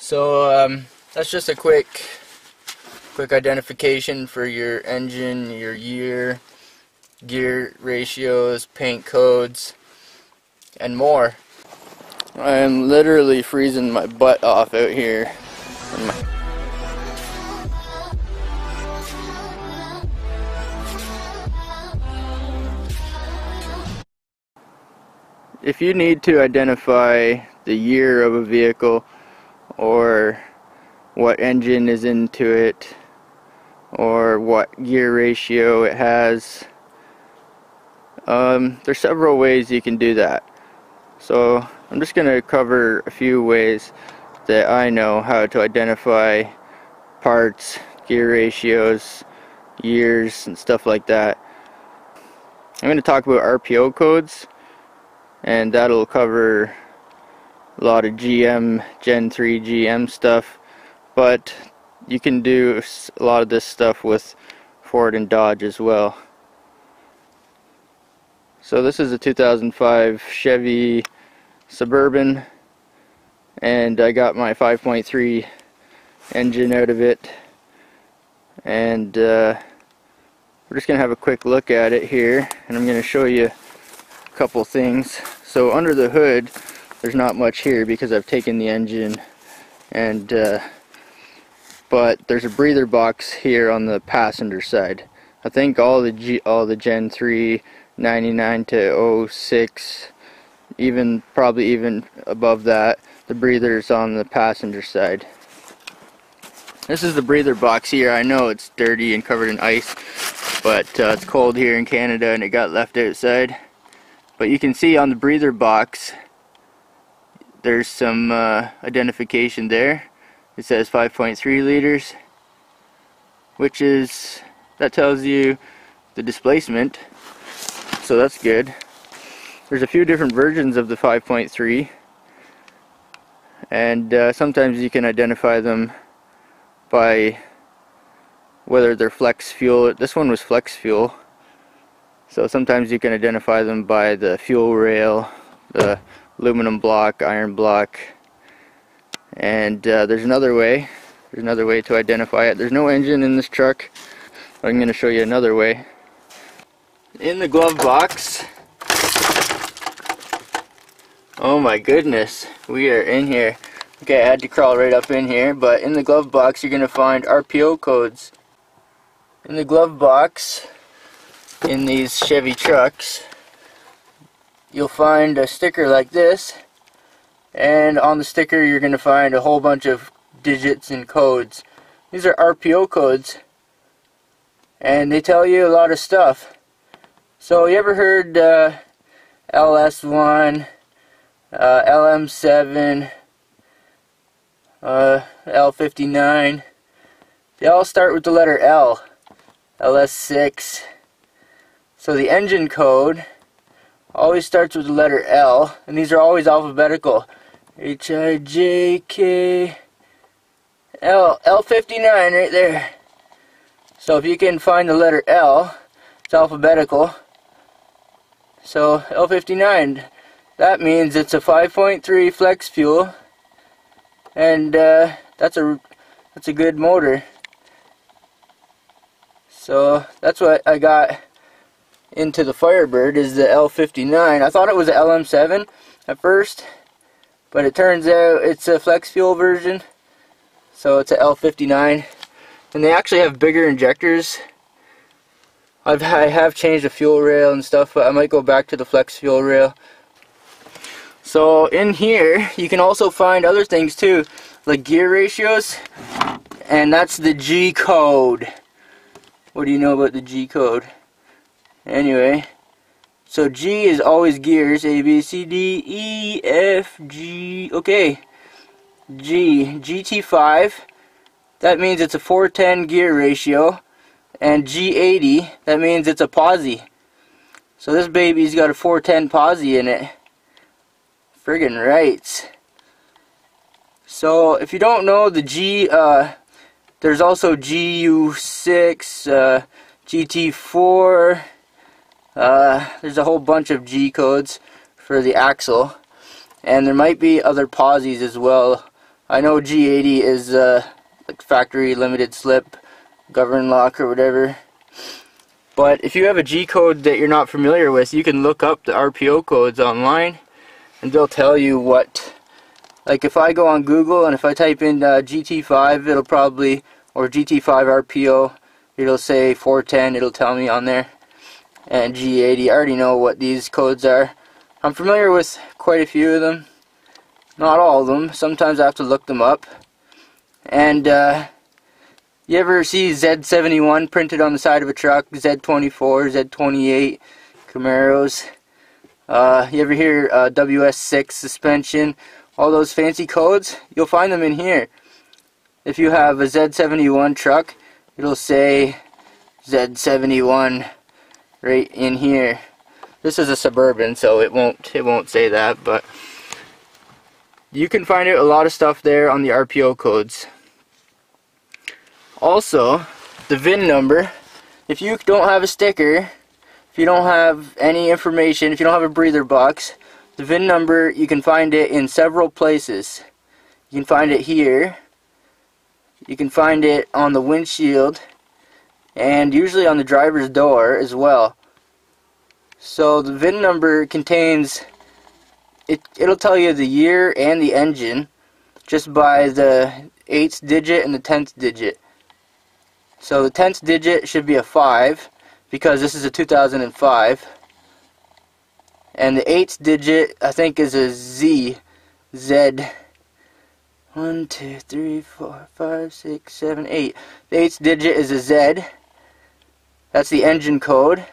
So that's just a quick identification for your engine, your year, gear ratios, paint codes, and more. I am literally freezing my butt off out here. If you need to identify the year of a vehicle, or what engine is into it, or what gear ratio it has, there's several ways you can do that. So I'm just going to cover a few ways that I know how to identify parts, gear ratios, years, and stuff like that. I'm going to talk about RPO codes, and that'll cover a lot of GM, Gen 3 GM stuff, but you can do a lot of this stuff with Ford and Dodge as well. So this is a 2005 Chevy Suburban, and I got my 5.3 engine out of it, and we're just going to have a quick look at it here, and I'm going to show you a couple things. So under the hood there's not much here because I've taken the engine, and but there's a breather box here on the passenger side. I think all the Gen 3 99 to 06, probably even above that, the breather's on the passenger side. This is the breather box here. I know it's dirty and covered in ice, but it's cold here in Canada and it got left outside. But you can see on the breather box there's some identification there. It says 5.3 liters, that tells you the displacement, so that's good. There's a few different versions of the 5.3, and sometimes you can identify them by whether they're flex fuel. This one was flex fuel, so sometimes you can identify them by the fuel rail, the aluminum block, iron block, and there's another way to identify it. There's no engine in this truck, but I'm going to show you another way. In the glove box, oh my goodness, we are in here. Okay, I had to crawl right up in here, but in the glove box you're going to find RPO codes. In the glove box, in these Chevy trucks, you'll find a sticker like this, and on the sticker you're going to find a whole bunch of digits and codes. These are RPO codes, and they tell you a lot of stuff. So you ever heard LS1, LM7, L59? They all start with the letter L. LS6. So the engine code always starts with the letter L, and these are always alphabetical. H-I-J-K L. L59 right there. So if you can find the letter L, it's alphabetical. So L59, that means it's a 5.3 flex fuel, and that's a good motor. So that's what I got into the Firebird, is the L59. I thought it was a LM7 at first, but it turns out it's a flex fuel version, so it's a L59, and they actually have bigger injectors. I have changed the fuel rail and stuff, but I might go back to the flex fuel rail. So in here you can also find other things too, like gear ratios, and that's the G code. What do you know about the G code? Anyway, so G is always gears, A, B, C, D, E, F, G. Okay, G, GT5, that means it's a 410 gear ratio, and G80, that means it's a posi. So this baby's got a 410 posi in it. Friggin' rights. So if you don't know the G, there's also GU6, GT4, there's a whole bunch of G codes for the axle, and there might be other posis as well, I know G80 is like factory limited slip, govern lock or whatever. But if you have a G code that you're not familiar with, you can look up the RPO codes online and they'll tell you what, like if I go on Google and if I type in GT5, it'll probably, or GT5 RPO, it'll say 410, it'll tell me on there. And G80, I already know what these codes are. I'm familiar with quite a few of them. Not all of them. Sometimes I have to look them up. And you ever see Z71 printed on the side of a truck? Z24, Z28, Camaros. You ever hear WS6 suspension? All those fancy codes? You'll find them in here. If you have a Z71 truck, it'll say Z71 right in here. This is a Suburban, so it won't say that, but you can find out a lot of stuff there on the RPO codes. Also, the VIN number. If you don't have a sticker, if you don't have any information, if you don't have a breather box, the VIN number, you can find it in several places. You can find it here. You can find it on the windshield, and usually on the driver's door as well. So the VIN number contains, it'll tell you the year and the engine just by the 8th digit and the 10th digit. So the 10th digit should be a 5 because this is a 2005. And the 8th digit I think is a Z. 1, 2, 3, 4, 5, 6, 7, 8. The 8th digit is a Z. That's the engine code.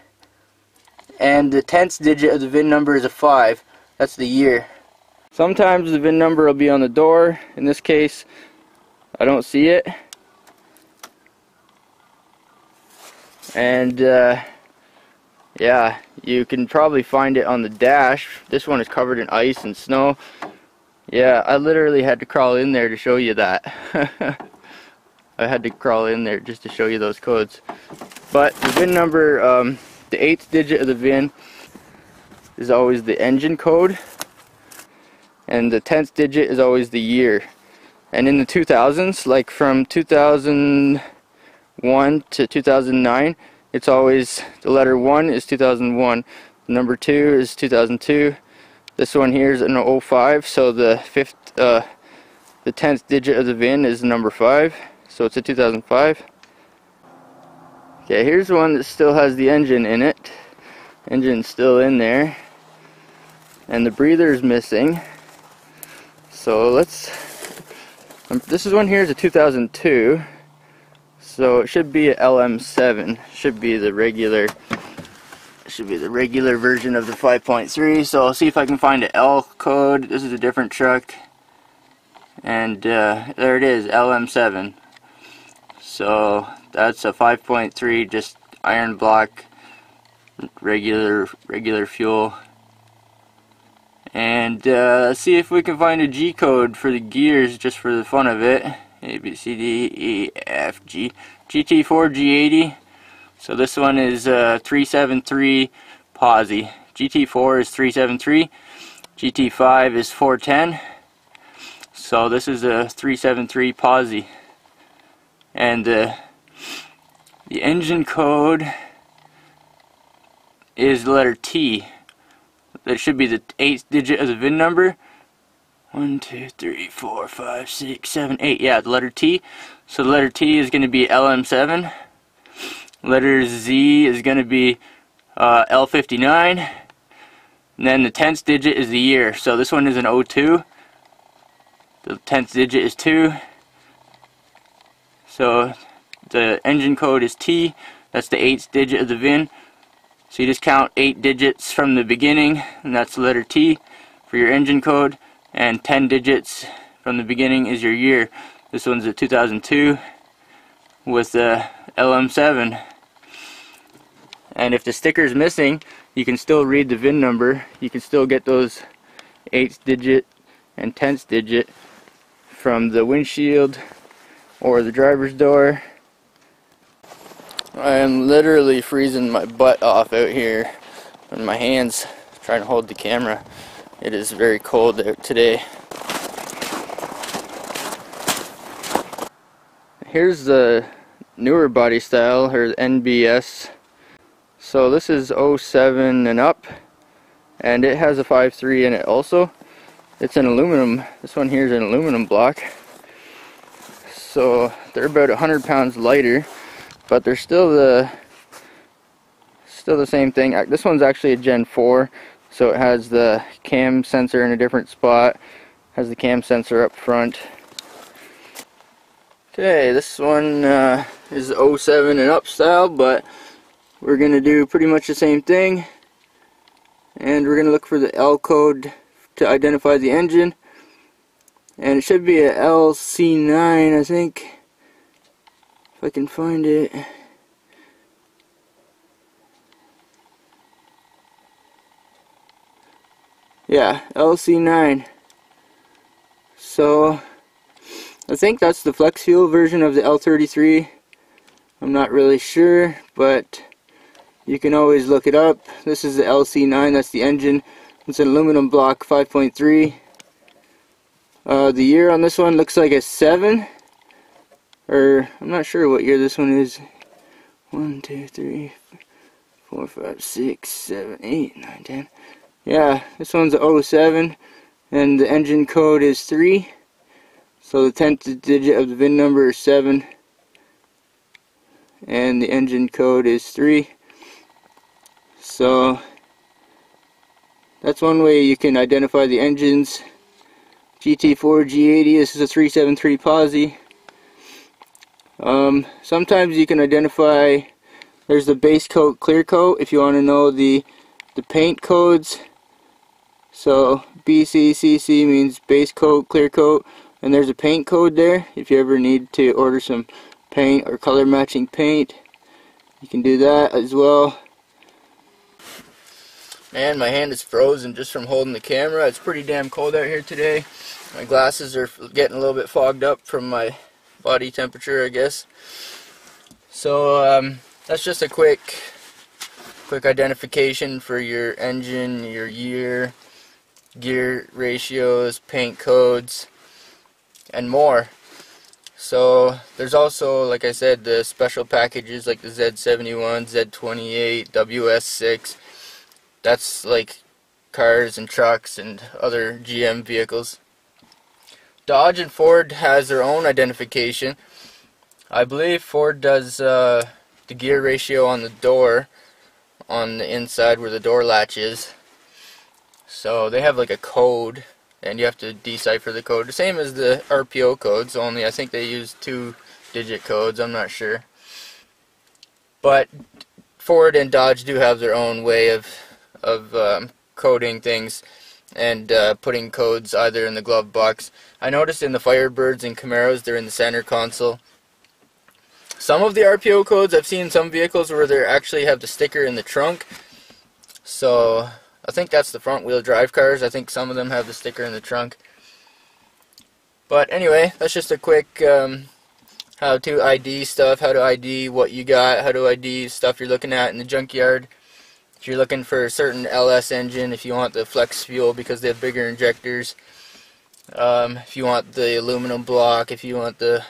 And the 10th digit of the VIN number is a 5. That's the year. Sometimes the VIN number will be on the door. In this case, I don't see it. And yeah, you can probably find it on the dash. This one is covered in ice and snow. Yeah, I literally had to crawl in there to show you that. I had to crawl in there just to show you those codes. But the VIN number, the 8th digit of the VIN is always the engine code, and the 10th digit is always the year. And in the 2000s, like from 2001 to 2009, it's always the letter 1 is 2001, the number 2 is 2002. This one here is an 05, so the 10th digit of the VIN is the number 5, so it's a 2005. Okay, here's one that still has the engine in it. Engine's still in there, and the breather is missing. So let's. This is one here is a 2002, so it should be a LM7. Should be the regular. Should be the regular version of the 5.3. So I'll see if I can find an L code. This is a different truck, and there it is, LM7. So that's a 5.3, just iron block, regular fuel. And let's see if we can find a G code for the gears, just for the fun of it. A, B, C, D, E, F, G. GT4 G80. So this one is 373 posi. GT4 is 373. GT5 is 410. So this is a 373 posi. And the engine code is the letter T. That should be the 8th digit of the VIN number. 1, 2, 3, 4, 5, 6, 7, 8. Yeah, the letter T. So the letter T is going to be LM7. Letter Z is going to be L59. And then the 10th digit is the year. So this one is an 02. The 10th digit is 2. So the engine code is T. That's the 8th digit of the VIN. So you just count 8 digits from the beginning, and that's the letter T for your engine code. And 10 digits from the beginning is your year. This one's a 2002 with the LM7. And if the sticker is missing, you can still read the VIN number. You can still get those 8th digit and 10th digit from the windshield or the driver's door. I am literally freezing my butt off out here and my hands trying to hold the camera. It is very cold out today. here's the newer body style, or NBS. So this is 07 and up, and it has a 5.3 in it also. It's an aluminum, this one here is an aluminum block. So they're about 100 pounds lighter, but they're still the same thing. This one's actually a Gen 4, so it has the cam sensor in a different spot, has the cam sensor up front. Okay, this one is 07 and up style, but we're going to do pretty much the same thing. And we're going to look for the L code to identify the engine. And it should be a LC9, I think, if I can find it. Yeah, LC9. So I think that's the flex fuel version of the L33. I'm not really sure, but you can always look it up. This is the LC9, that's the engine. It's an aluminum block 5.3. The year on this one looks like a 7. Or, I'm not sure what year this one is. 1, 2, 3, 4, 5, 6, 7, 8, 9, 10. Yeah, this one's a 07. And the engine code is 3. So the 10th digit of the VIN number is 7. And the engine code is 3. So that's one way you can identify the engines. GT4 G80, this is a 373 posi. Sometimes you can identify, there's the base coat, clear coat, if you want to know the paint codes. So BCCC means base coat, clear coat, and there's a paint code there. If you ever need to order some paint or color matching paint, you can do that as well. Man, my hand is frozen just from holding the camera. It's pretty damn cold out here today. My glasses are getting a little bit fogged up from my body temperature, I guess. So that's just a quick identification for your engine, your year, gear ratios, paint codes, and more. So there's also, like I said, the special packages like the Z71, Z28, WS6. That's like cars and trucks and other GM vehicles. Dodge and Ford has their own identification. I believe Ford does the gear ratio on the door, on the inside where the door latch is. So they have like a code, and you have to decipher the code. The same as the Rpo codes, only I think they use 2-digit codes, I'm not sure. But Ford and Dodge do have their own way of coding things and putting codes either in the glove box. I noticed in the Firebirds and Camaros, they're in the center console. Some of the Rpo codes, I've seen some vehicles where they actually have the sticker in the trunk. So I think that's the front wheel drive cars. I think some of them have the sticker in the trunk. But anyway, that's just a quick how to ID stuff, how to ID what you got, how to ID stuff you're looking at in the junkyard. If you're looking for a certain LS engine, if you want the flex fuel because they have bigger injectors, if you want the aluminum block, if you want the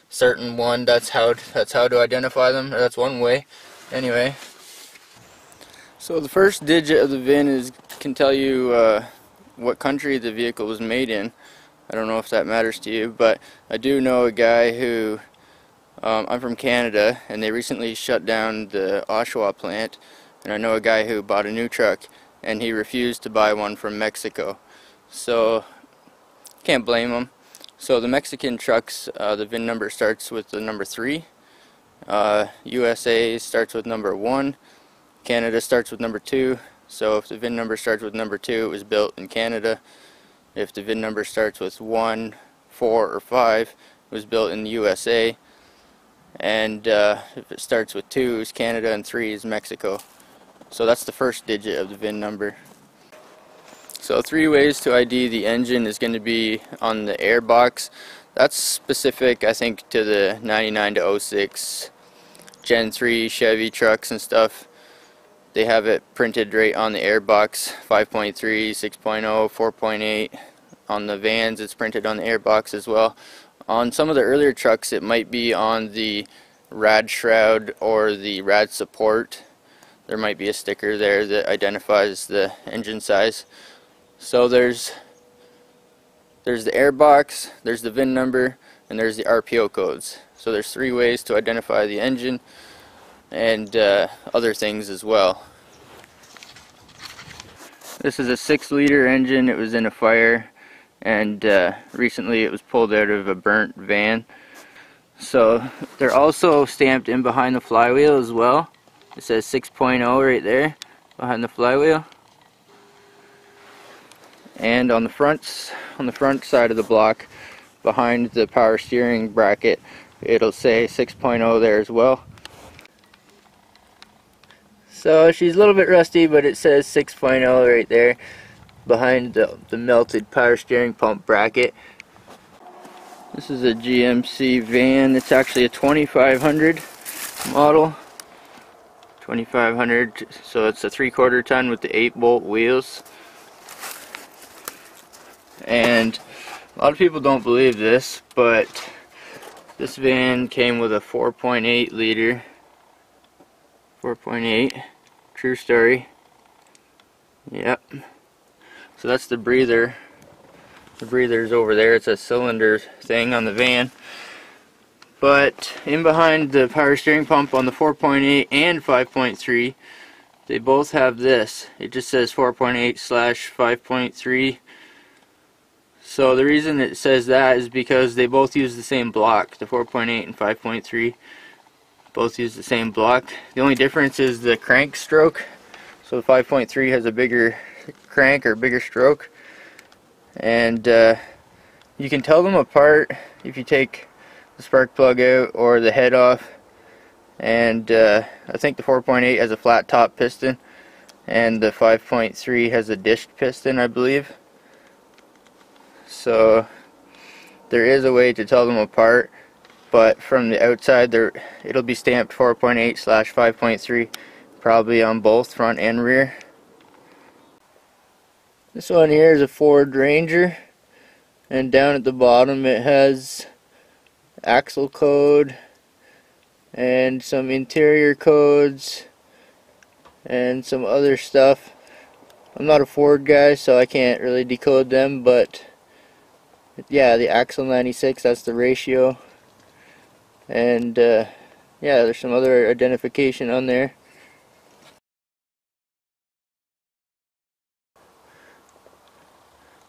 certain one, that's how to identify them. That's one way. Anyway, so the first digit of the VIN can tell you what country the vehicle was made in. I don't know if that matters to you, but I do know a guy who, I'm from Canada, and they recently shut down the Oshawa plant. And I know a guy who bought a new truck, and he refused to buy one from Mexico. So, can't blame him. So the Mexican trucks, the VIN number starts with the number 3. USA starts with number 1. Canada starts with number 2. So if the VIN number starts with number 2, it was built in Canada. If the VIN number starts with 1, 4, or 5, it was built in the USA. And if it starts with 2, it's Canada, and 3 is Mexico. So that's the first digit of the VIN number. So 3 ways to ID the engine is going to be on the air box. That's specific, I think, to the 99 to 06 Gen 3 Chevy trucks and stuff. They have it printed right on the air box, 5.3, 6.0, 4.8. On the vans it's printed on the air box as well. On some of the earlier trucks, it might be on the rad shroud or the rad support. There might be a sticker there that identifies the engine size. So there's the airbox, there's the VIN number, and there's the RPO codes. So there's 3 ways to identify the engine and other things as well. This is a 6-liter engine. It was in a fire, and recently it was pulled out of a burnt van. So they're also stamped in behind the flywheel as well. It says 6.0 right there behind the flywheel. And on the front side of the block, behind the power steering bracket, it'll say 6.0 there as well. So she's a little bit rusty, but it says 6.0 right there behind the melted power steering pump bracket. This is a GMC van. It's actually a 2500 model. 2500, so it's a 3/4 ton with the 8-bolt wheels. And a lot of people don't believe this, but this van came with a 4.8 liter. 4.8, true story. Yep. So that's the breather. The breather's over there. It's a cylinder thing on the van. But in behind the power steering pump on the 4.8 and 5.3, they both have this. It just says 4.8/5.3. So the reason it says that is because they both use the same block. The 4.8 and 5.3 both use the same block. The only difference is the crank stroke. So the 5.3 has a bigger crank or bigger stroke. And you can tell them apart if you take the spark plug out or the head off. And I think the 4.8 has a flat top piston, and the 5.3 has a dished piston, I believe. So there is a way to tell them apart, but from the outside it'll be stamped 4.8/5.3 probably on both front and rear. This one here is a Ford Ranger, and down at the bottom it has axle code and some interior codes and some other stuff. I'm not a Ford guy, so I can't really decode them, but yeah, the axle 96, that's the ratio. And yeah, there's some other identification on there.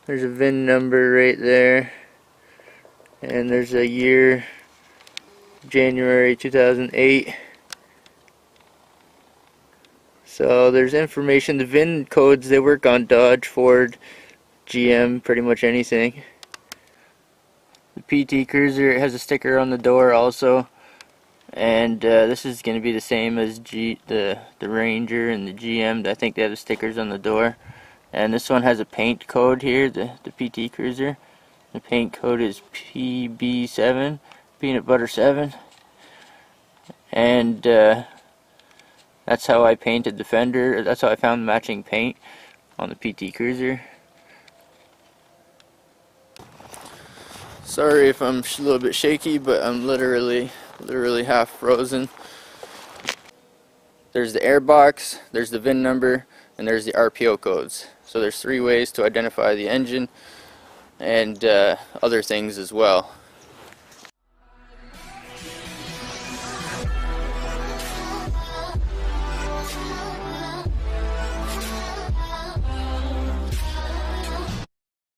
There's a VIN number right there, and there's a year, January 2008. So there's information. The VIN codes, they work on Dodge, Ford, GM, pretty much anything. The PT Cruiser, it has a sticker on the door also, and this is going to be the same as the Ranger and the GM. I think they have the stickers on the door. And this one has a paint code here, the PT Cruiser. The paint code is PB7, Peanut Butter 7. And that's how I painted the fender. That's how I found matching paint on the PT Cruiser. Sorry if I'm a little bit shaky, but I'm literally half frozen. There's the airbox, there's the VIN number, and there's the RPO codes. So there's 3 ways to identify the engine and other things as well.